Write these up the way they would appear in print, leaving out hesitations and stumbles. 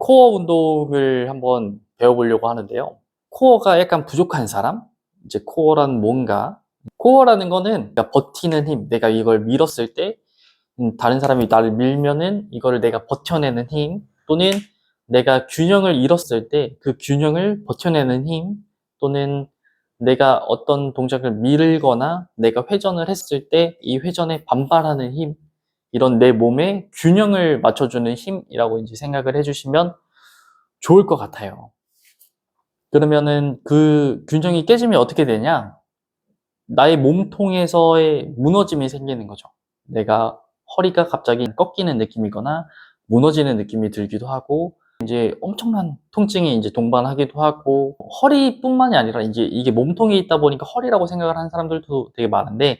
코어 운동을 한번 배워보려고 하는데요. 코어가 약간 부족한 사람? 이제 코어란 뭔가? 코어라는 거는 내가 버티는 힘, 내가 이걸 밀었을 때 다른 사람이 나를 밀면은 이거를 내가 버텨내는 힘, 또는 내가 균형을 잃었을 때 그 균형을 버텨내는 힘, 또는 내가 어떤 동작을 밀거나 내가 회전을 했을 때 이 회전에 반발하는 힘, 이런 내 몸의 균형을 맞춰주는 힘이라고 이제 생각을 해주시면 좋을 것 같아요. 그러면은 그 균형이 깨지면 어떻게 되냐? 나의 몸통에서의 무너짐이 생기는 거죠. 내가 허리가 갑자기 꺾이는 느낌이거나 무너지는 느낌이 들기도 하고, 이제 엄청난 통증이 이제 동반하기도 하고, 허리뿐만이 아니라 이제 이게 몸통에 있다 보니까 허리라고 생각을 하는 사람들도 되게 많은데,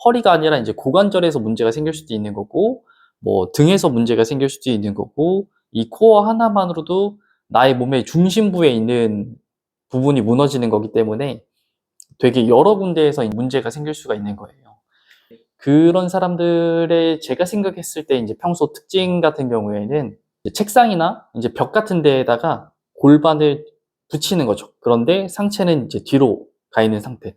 허리가 아니라 이제 고관절에서 문제가 생길 수도 있는 거고, 뭐 등에서 문제가 생길 수도 있는 거고, 이 코어 하나만으로도 나의 몸의 중심부에 있는 부분이 무너지는 거기 때문에 되게 여러 군데에서 문제가 생길 수가 있는 거예요. 그런 사람들의 제가 생각했을 때 이제 평소 특징 같은 경우에는 이제 책상이나 이제 벽 같은 데에다가 골반을 붙이는 거죠. 그런데 상체는 이제 뒤로 가 있는 상태.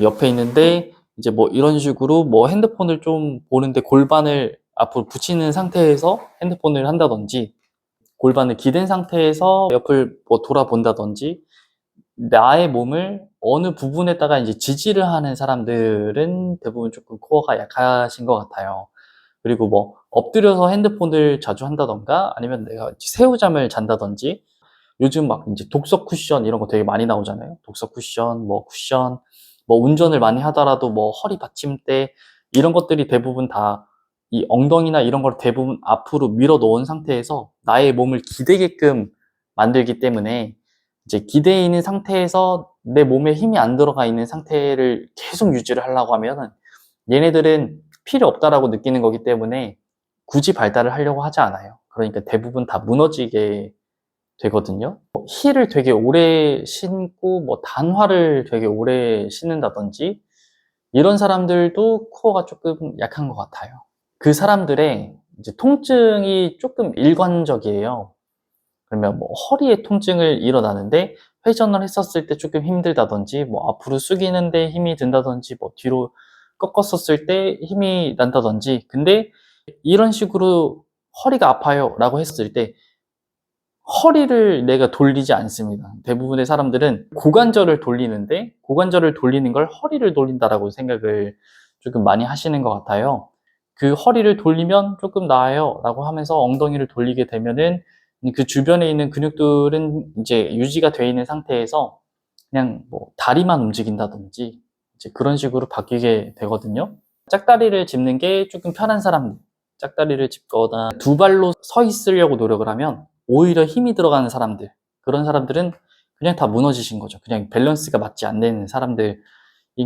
옆에 있는데 이제 뭐 이런 식으로 뭐 핸드폰을 좀 보는데 골반을 앞으로 붙이는 상태에서 핸드폰을 한다든지, 골반을 기댄 상태에서 옆을 뭐 돌아본다든지, 나의 몸을 어느 부분에다가 이제 지지를 하는 사람들은 대부분 조금 코어가 약하신 것 같아요. 그리고 뭐 엎드려서 핸드폰을 자주 한다던가, 아니면 내가 새우잠을 잔다든지, 요즘 막 이제 독서 쿠션 이런 거 되게 많이 나오잖아요. 독서 쿠션, 뭐 쿠션, 뭐 운전을 많이 하더라도 뭐 허리 받침대, 이런 것들이 대부분 다 이 엉덩이나 이런 걸 대부분 앞으로 밀어 놓은 상태에서 나의 몸을 기대게끔 만들기 때문에, 이제 기대에 있는 상태에서 내 몸에 힘이 안 들어가 있는 상태를 계속 유지를 하려고 하면은 얘네들은 필요 없다라고 느끼는 거기 때문에 굳이 발달을 하려고 하지 않아요. 그러니까 대부분 다 무너지게 되거든요. 힐을 되게 오래 신고 뭐 단화를 되게 오래 신는다든지, 이런 사람들도 코어가 조금 약한 것 같아요. 그 사람들의 이제 통증이 조금 일관적이에요. 그러면 뭐 허리에 통증을 일어나는데 회전을 했었을 때 조금 힘들다든지, 뭐 앞으로 숙이는데 힘이 든다든지, 뭐 뒤로 꺾었었을 때 힘이 난다든지, 근데 이런 식으로 허리가 아파요 라고 했을 때 허리를 내가 돌리지 않습니다. 대부분의 사람들은 고관절을 돌리는데, 고관절을 돌리는 걸 허리를 돌린다라고 생각을 조금 많이 하시는 것 같아요. 그 허리를 돌리면 조금 나아요 라고 하면서 엉덩이를 돌리게 되면은 그 주변에 있는 근육들은 이제 유지가 되어 있는 상태에서 그냥 뭐 다리만 움직인다든지 이제 그런 식으로 바뀌게 되거든요. 짝다리를 짚는 게 조금 편한 사람들, 짝다리를 짚거나 두 발로 서 있으려고 노력을 하면 오히려 힘이 들어가는 사람들, 그런 사람들은 그냥 다 무너지신 거죠. 그냥 밸런스가 맞지 않는 사람들인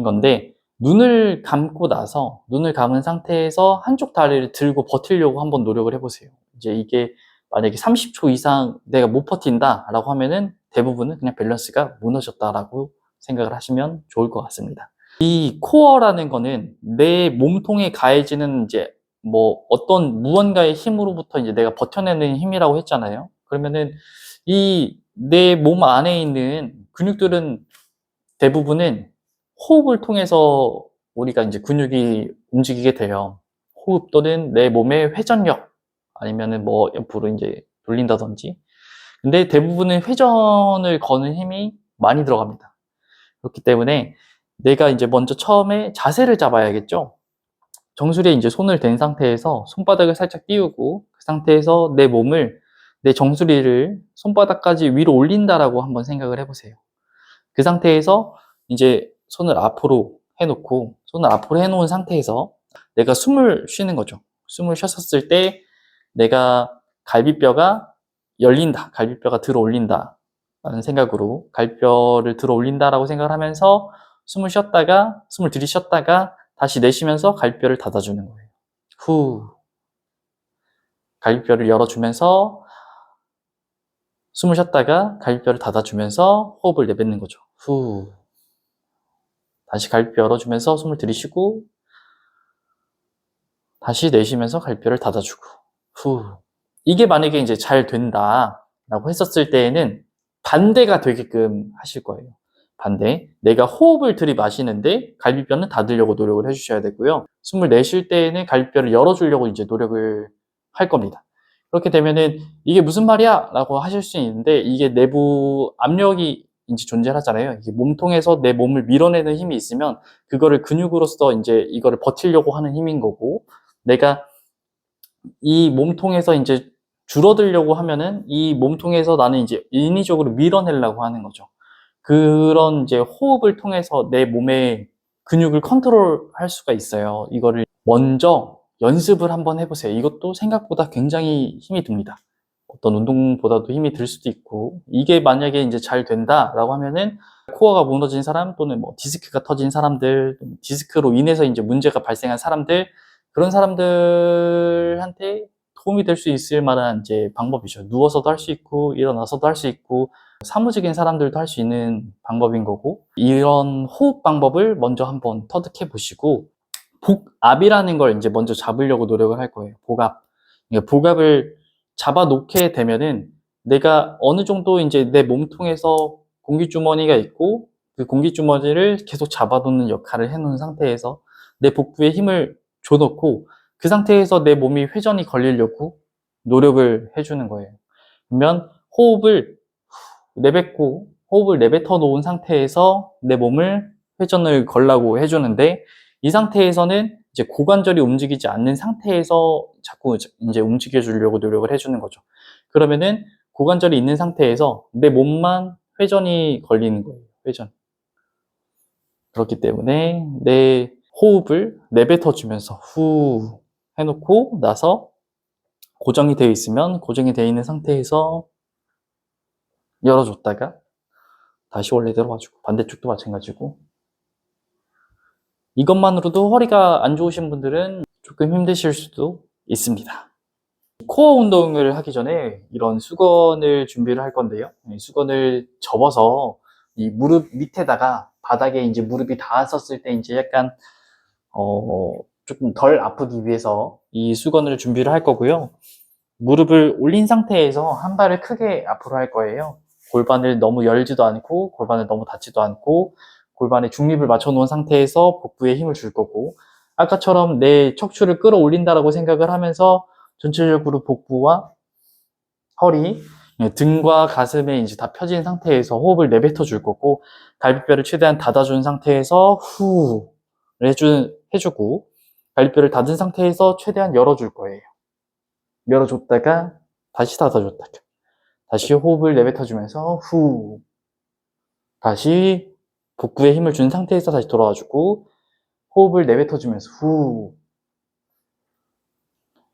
건데, 눈을 감고 나서, 눈을 감은 상태에서 한쪽 다리를 들고 버티려고 한번 노력을 해보세요. 이제 이게 만약에 30초 이상 내가 못 버틴다라고 하면은 대부분은 그냥 밸런스가 무너졌다라고 생각을 하시면 좋을 것 같습니다. 이 코어라는 거는 내 몸통에 가해지는 이제 뭐 어떤 무언가의 힘으로부터 이제 내가 버텨내는 힘이라고 했잖아요. 그러면은 이 내 몸 안에 있는 근육들은 대부분은 호흡을 통해서 우리가 이제 근육이 움직이게 돼요. 호흡 또는 내 몸의 회전력, 아니면은 뭐 옆으로 이제 돌린다든지. 근데 대부분은 회전을 거는 힘이 많이 들어갑니다. 그렇기 때문에 내가 이제 먼저 처음에 자세를 잡아야겠죠. 정수리에 이제 손을 댄 상태에서 손바닥을 살짝 띄우고, 그 상태에서 내 몸을, 내 정수리를 손바닥까지 위로 올린다라고 한번 생각을 해보세요. 그 상태에서 이제 손을 앞으로 해놓고, 손을 앞으로 해놓은 상태에서 내가 숨을 쉬는 거죠. 숨을 쉬었을 때 내가 갈비뼈가 열린다, 갈비뼈가 들어 올린다 라는 생각으로 갈비뼈를 들어 올린다라고 생각을 하면서 숨을 쉬었다가, 숨을 들이쉬었다가 다시 내쉬면서 갈비뼈를 닫아주는 거예요. 후. 갈비뼈를 열어주면서 숨을 쉬었다가 갈비뼈를 닫아주면서 호흡을 내뱉는 거죠. 후. 다시 갈비뼈 열어주면서 숨을 들이쉬고 다시 내쉬면서 갈비뼈를 닫아주고 후. 이게 만약에 이제 잘 된다, 라고 했었을 때에는 반대가 되게끔 하실 거예요. 반대. 내가 호흡을 들이마시는데 갈비뼈는 닫으려고 노력을 해주셔야 되고요. 숨을 내쉴 때에는 갈비뼈를 열어주려고 이제 노력을 할 겁니다. 그렇게 되면은 이게 무슨 말이야? 라고 하실 수 있는데 이게 내부 압력이 이제 존재하잖아요. 이게 몸통에서 내 몸을 밀어내는 힘이 있으면 그거를 근육으로서 이제 이거를 버티려고 하는 힘인 거고 내가 이 몸통에서 이제 줄어들려고 하면은 이 몸통에서 나는 이제 인위적으로 밀어내려고 하는 거죠. 그런 이제 호흡을 통해서 내 몸의 근육을 컨트롤할 수가 있어요. 이거를 먼저 연습을 한번 해보세요. 이것도 생각보다 굉장히 힘이 듭니다. 어떤 운동보다도 힘이 들 수도 있고, 이게 만약에 이제 잘 된다라고 하면은 코어가 무너진 사람 또는 뭐 디스크가 터진 사람들, 디스크로 인해서 이제 문제가 발생한 사람들, 그런 사람들한테 도움이 될 수 있을 만한 이제 방법이죠. 누워서도 할 수 있고, 일어나서도 할 수 있고, 사무직인 사람들도 할 수 있는 방법인 거고, 이런 호흡 방법을 먼저 한번 터득해 보시고, 복압이라는 걸 이제 먼저 잡으려고 노력을 할 거예요. 복압. 그러니까 복압을 잡아 놓게 되면은 내가 어느 정도 이제 내 몸통에서 공기주머니가 있고 그 공기주머니를 계속 잡아놓는 역할을 해놓은 상태에서 내 복부에 힘을 줘놓고 그 상태에서 내 몸이 회전이 걸리려고 노력을 해주는 거예요. 그러면 호흡을 내뱉어 놓은 상태에서 내 몸을 회전을 걸라고 해주는데 이 상태에서는 이제 고관절이 움직이지 않는 상태에서 자꾸 이제 움직여 주려고 노력을 해주는 거죠. 그러면은 고관절이 있는 상태에서 내 몸만 회전이 걸리는 거예요. 회전. 그렇기 때문에 내 호흡을 내뱉어 주면서 후 해놓고 나서 고정이 되어 있으면 고정이 되어 있는 상태에서 열어줬다가 다시 원래대로 와주고 반대쪽도 마찬가지고 이것만으로도 허리가 안 좋으신 분들은 조금 힘드실 수도 있습니다. 코어 운동을 하기 전에 이런 수건을 준비를 할 건데요. 수건을 접어서 이 무릎 밑에다가 바닥에 이제 무릎이 닿았었을 때 이제 약간 조금 덜 아프기 위해서 이 수건을 준비를 할 거고요. 무릎을 올린 상태에서 한 발을 크게 앞으로 할 거예요. 골반을 너무 열지도 않고 골반을 너무 닫지도 않고 골반에 중립을 맞춰 놓은 상태에서 복부에 힘을 줄 거고 아까처럼 내 척추를 끌어올린다라고 생각을 하면서 전체적으로 복부와 허리, 등과 가슴에 이제 다 펴진 상태에서 호흡을 내뱉어 줄 거고 갈비뼈를 최대한 닫아준 상태에서 후를 해주고 갈비뼈를 닫은 상태에서 최대한 열어줄 거예요. 열어줬다가 다시 닫아줬다가 다시 호흡을 내뱉어주면서 후 다시 복부에 힘을 준 상태에서 다시 돌아와주고 호흡을 내뱉어주면서 후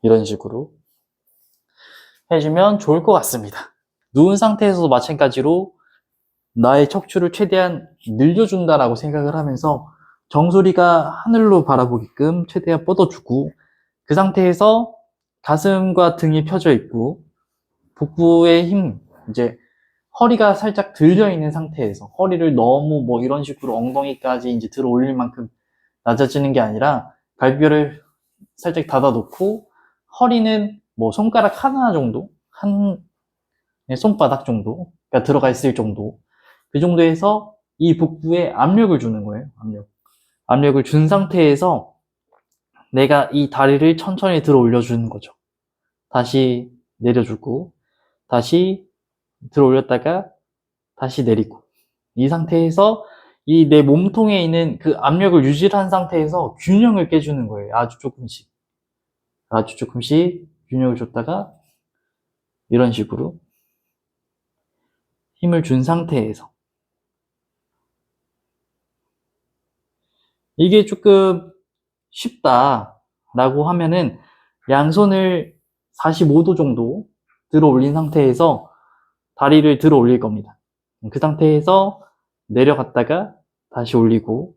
이런 식으로 해주면 좋을 것 같습니다. 누운 상태에서도 마찬가지로 나의 척추를 최대한 늘려준다라고 생각을 하면서 정수리가 하늘로 바라보게끔 최대한 뻗어주고 그 상태에서 가슴과 등이 펴져 있고 복부의 힘, 이제 허리가 살짝 들려 있는 상태에서 허리를 너무 뭐 이런 식으로 엉덩이까지 이제 들어 올릴 만큼 낮아지는 게 아니라 갈비뼈를 살짝 닫아 놓고 허리는 뭐 손가락 하나 정도, 한 손바닥 정도가 들어가 있을 정도, 그 정도에서 이 복부에 압력을 주는 거예요. 압력을 준 상태에서 내가 이 다리를 천천히 들어 올려주는 거죠. 다시 내려주고 다시 들어 올렸다가 다시 내리고 이 상태에서 이 내 몸통에 있는 그 압력을 유지한 상태에서 균형을 깨주는 거예요. 아주 조금씩 균형을 줬다가 이런 식으로 힘을 준 상태에서 이게 조금 쉽다라고 하면은 양손을 45도 정도 들어 올린 상태에서 다리를 들어 올릴 겁니다. 그 상태에서 내려갔다가 다시 올리고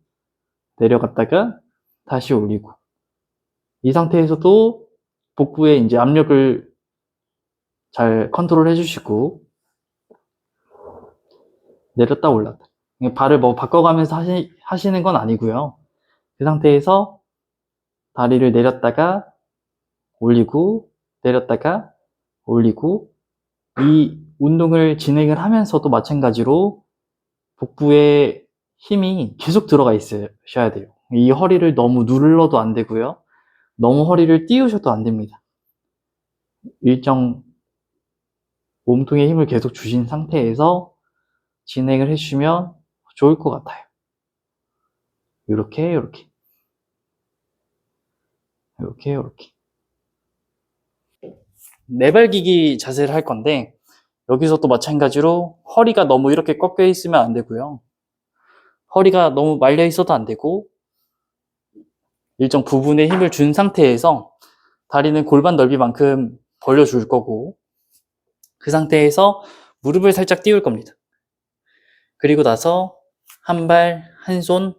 내려갔다가 다시 올리고 이 상태에서도 복부에 이제 압력을 잘 컨트롤 해주시고 내렸다 올랐다 발을 뭐 바꿔가면서 하시는 건 아니고요. 그 상태에서 다리를 내렸다가 올리고 내렸다가 올리고 이 운동을 진행을 하면서도 마찬가지로 복부에 힘이 계속 들어가 있으셔야 돼요. 이 허리를 너무 눌러도 안 되고요. 너무 허리를 띄우셔도 안 됩니다. 일정 몸통에 힘을 계속 주신 상태에서 진행을 해주시면 좋을 것 같아요. 이렇게, 이렇게. 이렇게, 이렇게. 내발기기 자세를 할 건데, 여기서 또 마찬가지로 허리가 너무 이렇게 꺾여 있으면 안 되고요. 허리가 너무 말려 있어도 안 되고, 일정 부분에 힘을 준 상태에서 다리는 골반 넓이만큼 벌려줄 거고, 그 상태에서 무릎을 살짝 띄울 겁니다. 그리고 나서 한 발, 한 손,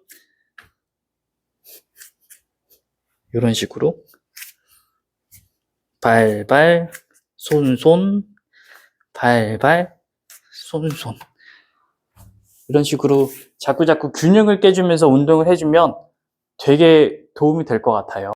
이런 식으로 발발, 손손, 발발, 손손, 이런 식으로 자꾸자꾸 균형을 깨주면서 운동을 해주면 되게 도움이 될 것 같아요.